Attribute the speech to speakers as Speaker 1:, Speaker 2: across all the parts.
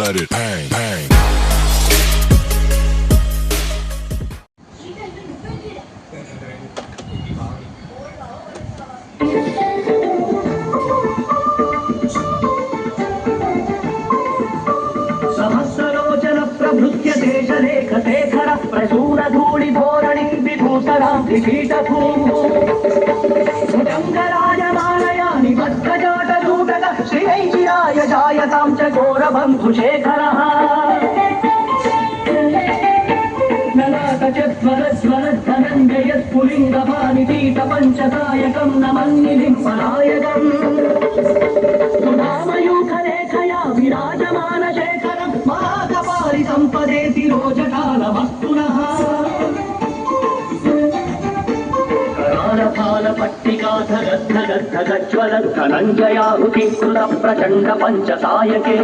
Speaker 1: let it bang, bang.
Speaker 2: सहस्रलोचन प्रभृत्य देशलेख Shekhar प्रसूर धूलि धोरणि विभूषणां भुजङ्गराजमालयानि भद्रजाटधूटक श्रियैचिराय जायतां च घोरबन्धुशेखरः नलातचत्वरज्वलद्धनञ्जयस्फुलिङ्गपानिपीतपञ्चकायकं नमन्निधिं पलायकम् सुधामयूखलेखया विराजमानशेखरं महाकपालि सम्पदेति रोचकालवस्तुनः करालफालपट्टिकाधगद्धगद्धगज्वलद्धनञ्जयाहुतिकृत प्रचण्ड पञ्चसायके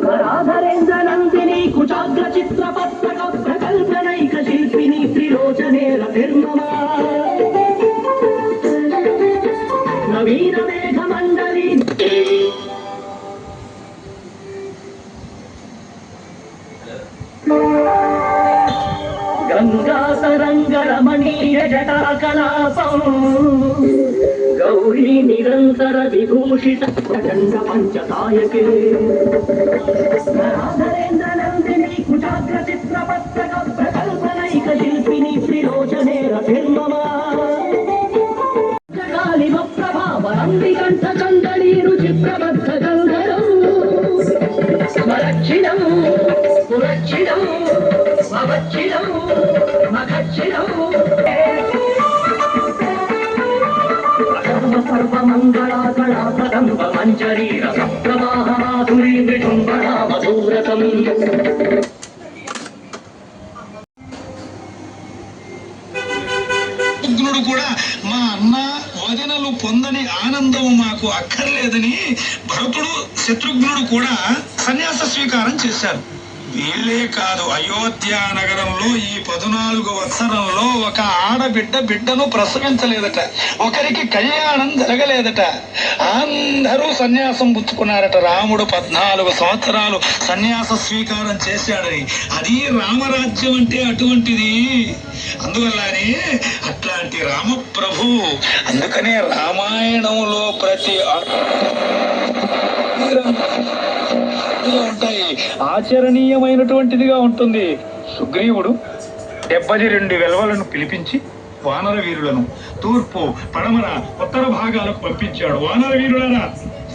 Speaker 2: धराधरेन्द्रनन्दिनी कुचाग्रचित्रपत्रक प्रकल्पनैकशिल्पिनी त्रिलोचने रतिर्ममा नवीनमेघमण्डली गंगातरंगरमणीय जटाकलापं गौरी निरंतर विभूषित प्रचंड पंचकायके धराधरेन्द्रनंदिनी कुचाग्रचित्रपत्रक प्रकल्पनैक शिल्पिनी त्रिलोचने रतिर्ममा कालिम प्रभावरंबिकंठ चंदनी रुचि प्रबद्ध गंधरं स्मरच्छिदं पुरच्छिदं भवच्छिदं मखच्छिदं सर्वमङ्गलाकलाकदम्ब मञ्जरी रसप्रवाहमाधुरी विडुम्बना मधुरतम्
Speaker 3: శత్రుఘ్నుడు కూడా మా అన్న వదినలు పొందని ఆనందం మాకు అక్కర్లేదని భరతుడు శత్రుఘ్నుడు కూడా సన్యాస స్వీకారం చేశారు. వీళ్ళే కాదు, అయోధ్య నగరంలో ఈ 14 వత్సరంలో ఒక బిడ్డను ప్రసవించలేదట, ఒకరికి కళ్యాణం జరగలేదట. అందరూ సన్యాసం పుచ్చుకున్నారట. రాముడు 14 సంవత్సరాలు సన్యాస స్వీకారం చేశాడని. అది రామరాజ్యం అంటే అటువంటిది. అందువల్లనే అట్లాంటి రామప్రభు, అందుకనే రామాయణంలో ప్రతి ఉంటాయి, ఆచరణీయమైనటువంటిదిగా ఉంటుంది. సుగ్రీవుడు 72 వెల్వలను పిలిపించి వానర వీరులను తూర్పు, పడమర, ఉత్తర భాగాలకు పంపించాడు. వానర వీరులారా,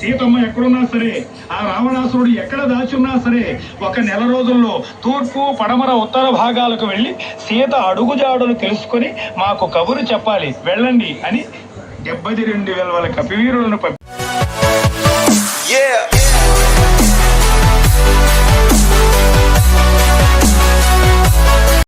Speaker 3: సీతమ్మ ఎక్కడున్నా సరే, ఆ రావణాసురుడు ఎక్కడ దాచున్నా సరే, 1 నెల రోజుల్లో తూర్పు, పడమర, ఉత్తర భాగాలకు వెళ్ళి సీత అడుగుజాడలు తెలుసుకొని మాకు కబురు చెప్పాలి, వెళ్ళండి అని 72 వెల్వల కపివీరులను పంపి